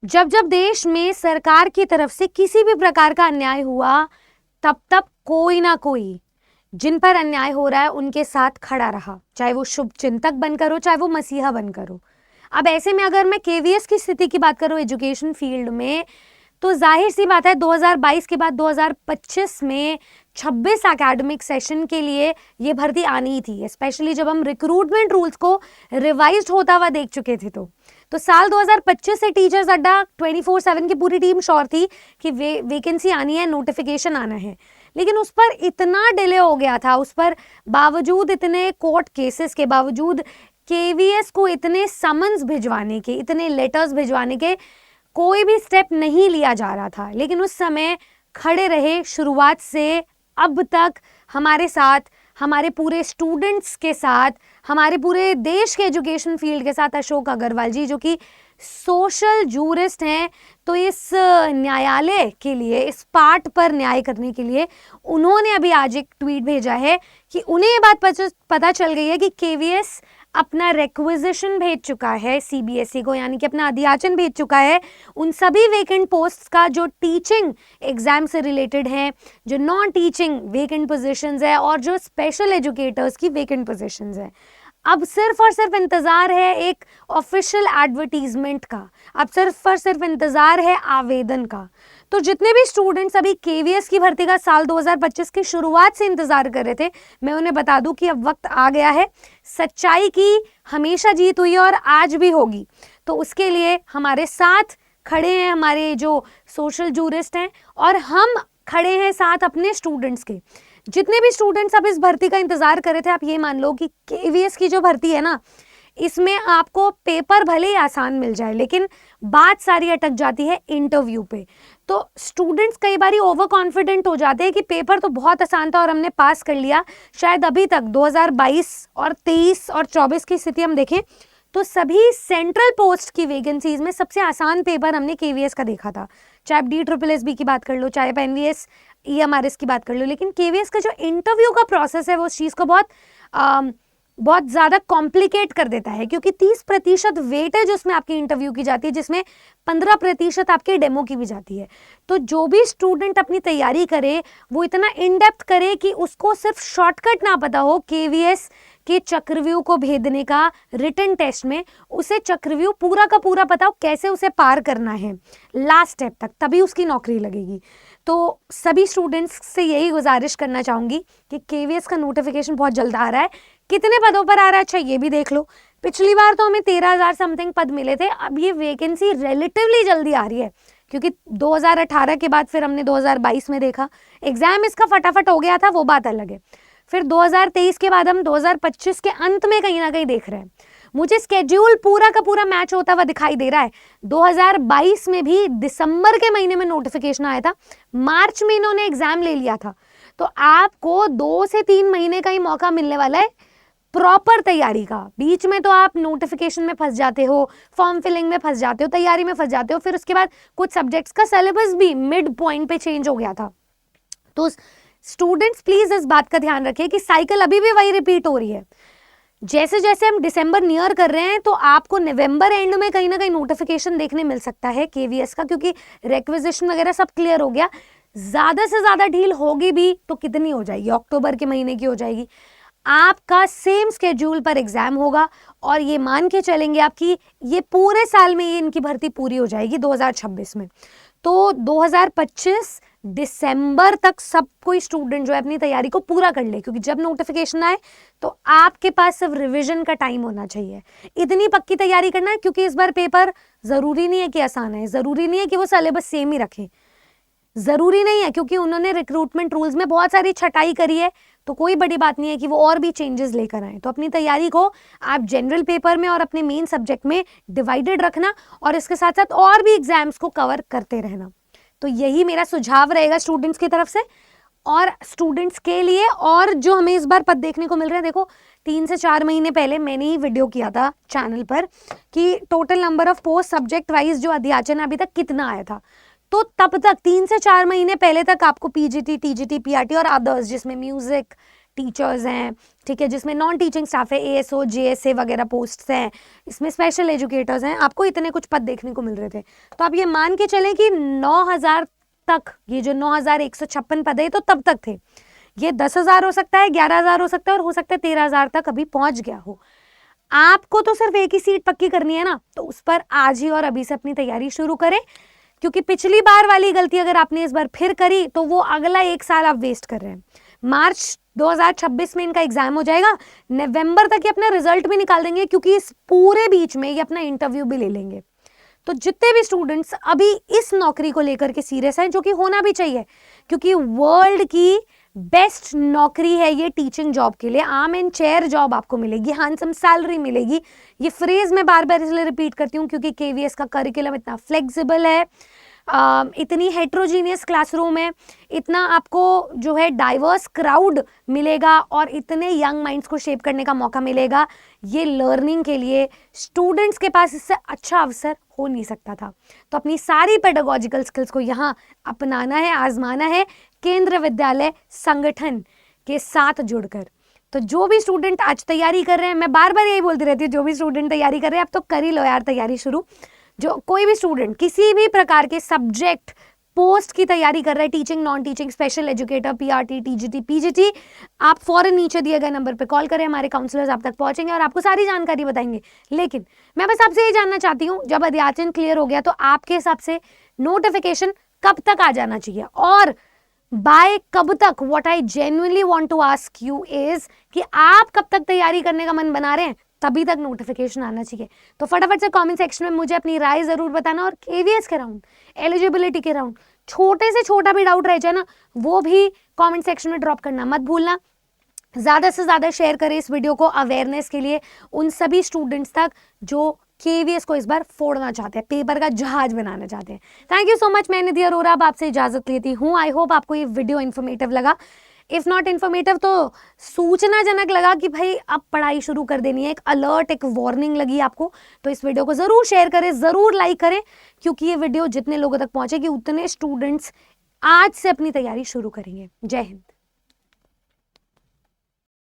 जब जब देश में सरकार की तरफ से किसी भी प्रकार का अन्याय हुआ, तब तब कोई ना कोई जिन पर अन्याय हो रहा है उनके साथ खड़ा रहा, चाहे वो शुभ चिंतक बनकर हो, चाहे वो मसीहा बनकर हो। अब ऐसे में अगर मैं केवीएस की स्थिति की बात करूं एजुकेशन फील्ड में, तो जाहिर सी बात है 2022 के बाद 2025 में 26 एकेडमिक सेशन के लिए ये भर्ती आनी ही थी, स्पेशली जब हम रिक्रूटमेंट रूल्स को रिवाइज्ड होता हुआ देख चुके थे। तो साल 2025 से टीचर्स अड्डा 24/7 की पूरी टीम श्योर थी कि वैकेंसी आनी है, नोटिफिकेशन आना है, लेकिन उस पर इतना डिले हो गया था, उस पर बावजूद इतने कोर्ट केसेस के बावजूद, केवीएस को इतने समन्स भिजवाने के, इतने लेटर्स भिजवाने के, कोई भी स्टेप नहीं लिया जा रहा था। लेकिन उस समय खड़े रहे शुरुआत से अब तक हमारे साथ, हमारे पूरे स्टूडेंट्स के साथ, हमारे पूरे देश के एजुकेशन फील्ड के साथ अशोक अग्रवाल जी, जो कि सोशल जूरिस्ट हैं। तो इस न्यायालय के लिए, इस पार्ट पर न्याय करने के लिए उन्होंने अभी आज एक ट्वीट भेजा है कि उन्हें ये बात पता चल गई है कि केवीएस अपना रिक्विजिशन भेज चुका है सीबीएसई को, यानी कि अपना अधियाचन भेज चुका है उन सभी वेकेंट पोस्ट्स का जो टीचिंग एग्जाम से रिलेटेड हैं, जो नॉन टीचिंग वेकेंट पोजीशंस है और जो स्पेशल एजुकेटर्स की वेकेंट पोजीशंस है। अब सिर्फ और सिर्फ इंतजार है एक ऑफिशियल एडवर्टीजमेंट का, अब सिर्फ और सिर्फ इंतजार है आवेदन का। तो जितने भी स्टूडेंट्स अभी केवीएस की भर्ती का साल 2025 की शुरुआत से इंतजार कर रहे थे, मैं उन्हें बता दूं कि अब वक्त आ गया है। सच्चाई की हमेशा जीत हुई है और आज भी होगी। तो उसके लिए हमारे साथ खड़े हैं हमारे जो सोशल जूरिस्ट हैं, और हम खड़े हैं साथ अपने स्टूडेंट्स के। जितने भी स्टूडेंट्स अब इस भर्ती का इंतजार कर रहे थे, आप ये मान लो कि केवीएस की जो भर्ती है ना, इसमें आपको पेपर भले ही आसान मिल जाए, लेकिन बात सारी अटक जाती है इंटरव्यू पे। तो स्टूडेंट्स कई बार ओवर कॉन्फिडेंट हो जाते हैं कि पेपर तो बहुत आसान था और हमने पास कर लिया। शायद अभी तक 2022 और 23 और 24 की स्थिति हम देखें तो सभी सेंट्रल पोस्ट की वैकेंसीज में सबसे आसान पेपर हमने केवीएस का देखा था। चाहे आप DSSB की बात कर लो, चाहे आप एनवीएस EMRS की बात कर लो, लेकिन केवीएस का जो इंटरव्यू का प्रोसेस है वो उस चीज़ को बहुत ज़्यादा कॉम्प्लिकेट कर देता है, क्योंकि 30% वेटेज उसमें आपकी इंटरव्यू की जाती है, जिसमें 15% आपके डेमो की भी जाती है। तो जो भी स्टूडेंट अपनी तैयारी करे वो इतना इन डेप्थ करे कि उसको सिर्फ शॉर्टकट ना पता हो केवीएस के चक्रव्यूह को भेदने का रिटन टेस्ट में, उसे चक्रव्यूह पूरा का पूरा पता हो कैसे उसे पार करना है लास्ट स्टेप तक, तभी उसकी नौकरी लगेगी। तो सभी स्टूडेंट्स से यही गुजारिश करना चाहूँगी कि केवीएस का नोटिफिकेशन बहुत जल्द आ रहा है। कितने पदों पर आ रहा है, अच्छा ये भी देख लो। पिछली बार तो हमें 13,000 समथिंग पद मिले थे, अब ये वैकेंसी रिलेटिवली जल्दी आ रही है, क्योंकि 2018 के बाद फिर हमने 2022 में देखा, एग्जाम इसका फटाफट हो गया था, वो बात अलग है। फिर 2023 के बाद हम 2025 के अंत में कहीं ना कहीं देख रहे हैं। मुझे स्केड्यूल पूरा का पूरा मैच होता हुआ दिखाई दे रहा है। 2022 में भी दिसंबर के महीने में नोटिफिकेशन आया था, मार्च में इन्होंने एग्जाम ले लिया था। तो आपको 2 से 3 महीने का ही मौका मिलने वाला है प्रॉपर तैयारी का। बीच में तो आप नोटिफिकेशन में फंस जाते हो, फॉर्म फिलिंग में फंस जाते हो, तैयारी में फंस जाते हो, फिर उसके बाद कुछ सब्जेक्ट्स का सिलेबस भी मिड पॉइंट पे चेंज हो गया था। तो स्टूडेंट्स प्लीज इस बात का ध्यान रखें कि साइकिल अभी भी वही रिपीट हो रही है। जैसे जैसे हम दिसंबर नियर कर रहे हैं, तो आपको नवंबर एंड में कहीं ना कहीं नोटिफिकेशन देखने मिल सकता है केवीएस का, क्योंकि रिक्विजिशन वगैरह सब क्लियर हो गया। ज्यादा से ज्यादा ढील होगी भी तो कितनी हो जाएगी, अक्टूबर के महीने की हो जाएगी। आपका सेम स्केड्यूल पर एग्जाम होगा, और ये मान के चलेंगे आपकी ये पूरे साल में ये इनकी भर्ती पूरी हो जाएगी 2026 में। तो 2025 दिसंबर तक सब कोई स्टूडेंट जो है अपनी तैयारी को पूरा कर ले, क्योंकि जब नोटिफिकेशन आए तो आपके पास सिर्फ रिवीजन का टाइम होना चाहिए। इतनी पक्की तैयारी करना है, क्योंकि इस बार पेपर जरूरी नहीं है कि आसान है, जरूरी नहीं है कि वो सिलेबस सेम ही रखें, जरूरी नहीं है, क्योंकि उन्होंने रिक्रूटमेंट रूल्स में बहुत सारी छटाई करी है। तो कोई बड़ी बात नहीं है कि वो और भी चेंजेस लेकर आए। तो अपनी तैयारी को आप जनरल पेपर में और अपने मेन सब्जेक्ट में डिवाइडेड रखना, और इसके साथ साथ और भी एग्जाम्स को कवर करते रहना। तो यही मेरा सुझाव रहेगा स्टूडेंट्स की तरफ से और स्टूडेंट्स के लिए। और जो हमें इस बार पद देखने को मिल रहे हैं, देखो 3 से 4 महीने पहले मैंने ही वीडियो किया था चैनल पर कि total number of post subject wise जो अध्याचन अभी तक कितना आया था। तो तब तक 3 से 4 महीने पहले तक आपको पीजीटी, टीजीटी, पीआरटी और अदर्स, जिसमें म्यूजिक, टीचर्स हैं, ठीक है, जिसमें नॉन टीचिंग स्टाफ है, ASO JSA वगैरह पोस्ट्स हैं, इसमें स्पेशल एजुकेटर्स हैं, आपको इतने कुछ पद देखने को मिल रहे थे। तो आप ये मान के चलें कि 9,000 तक, ये जो 9,156 पद है तो तब तक थे। ये 10,000 हो सकता है, 11,000 हो सकता है, और हो सकता है 13,000 तक अभी पहुंच गया हो। आपको तो सिर्फ एक ही सीट पक्की करनी है ना, तो उस पर आज ही और अभी से अपनी तैयारी शुरू करें, क्योंकि पिछली बार वाली गलती अगर आपने इस बार फिर करी तो वो अगला 1 साल आप वेस्ट कर रहे हैं। मार्च 2026 में इनका एग्जाम हो जाएगा, नवंबर तक ये अपना रिजल्ट भी निकाल देंगे, क्योंकि इस पूरे बीच में ये अपना इंटरव्यू भी ले लेंगे। तो जितने भी स्टूडेंट्स अभी इस नौकरी को लेकर के सीरियस हैं, जो कि होना भी चाहिए, क्योंकि वर्ल्ड की बेस्ट नौकरी है ये टीचिंग जॉब के लिए, आर्म एंड चेयर जॉब आपको मिलेगी, हैंडसम सैलरी मिलेगी। ये फ्रेज मैं बार बार इसलिए रिपीट करती हूँ क्योंकि KVS का करिकुलम इतना फ्लेक्सिबल है, इतनी हेट्रोजीनियस क्लासरूम है, इतना आपको जो है डाइवर्स क्राउड मिलेगा और इतने यंग माइंड्स को शेप करने का मौका मिलेगा। ये लर्निंग के लिए स्टूडेंट्स के पास इससे अच्छा अवसर हो नहीं सकता था। तो अपनी सारी पेडागोजिकल स्किल्स को यहाँ अपनाना है, आजमाना है, केंद्र विद्यालय संगठन के साथ जुड़कर। तो जो भी स्टूडेंट आज तैयारी कर रहे हैं, मैं बार बार यही बोलती रहती हूँ, जो भी स्टूडेंट तैयारी कर रहे हैं आप तो कर ही लो यार तैयारी शुरू। जो कोई भी स्टूडेंट किसी भी प्रकार के सब्जेक्ट पोस्ट की तैयारी कर रहा है, teaching, non teaching, special educator, PRT, TGT, PGT, आप फौरन नीचे दिए गए नंबर पे कॉल करें, हमारे काउंसलर्स आप तक पहुंचेंगे और आपको सारी जानकारी बताएंगे। लेकिन मैं बस आपसे ये जानना चाहती हूँ, जब अध्याचन क्लियर हो गया तो आपके हिसाब से नोटिफिकेशन कब तक आ जाना चाहिए, और बाय कब तक? What I genuinely want to ask you is कि आप कब तक तैयारी करने का मन बना रहे हैं, तभी तक नोटिफिकेशन आना चाहिए। तो फटाफट से कमेंट सेक्शन में मुझे अपनी राय जरूर बताना, और KVS के राउंड, एलिजिबिलिटी के राउंड, छोटे से छोटा भी डाउट रह जाए ना, वो भी कमेंट सेक्शन में ड्रॉप करना मत भूलना। ज़्यादा से ज़्यादा शेयर करें इस वीडियो को अवेयरनेस के लिए उन सभी स्टूडेंट्स तक जो KVS को इस बार फोड़ना चाहते हैं, पेपर का जहाज बनाना चाहते हैं। Thank you so much. मैं निधि अरोरा अब आपसे इजाजत लेती हूँ। आई होप आपको ये वीडियो इन्फॉर्मेटिव लगा। इफ नॉट इन्फॉर्मेटिव तो सूचनाजनक लगा कि भाई अब पढ़ाई शुरू कर देनी है, एक अलर्ट, एक वार्निंग लगी आपको, तो इस वीडियो को ज़रूर शेयर करें, ज़रूर लाइक करें, क्योंकि ये वीडियो जितने लोगों तक पहुंचेगी उतने स्टूडेंट्स आज से अपनी तैयारी शुरू करेंगे। जय हिंद।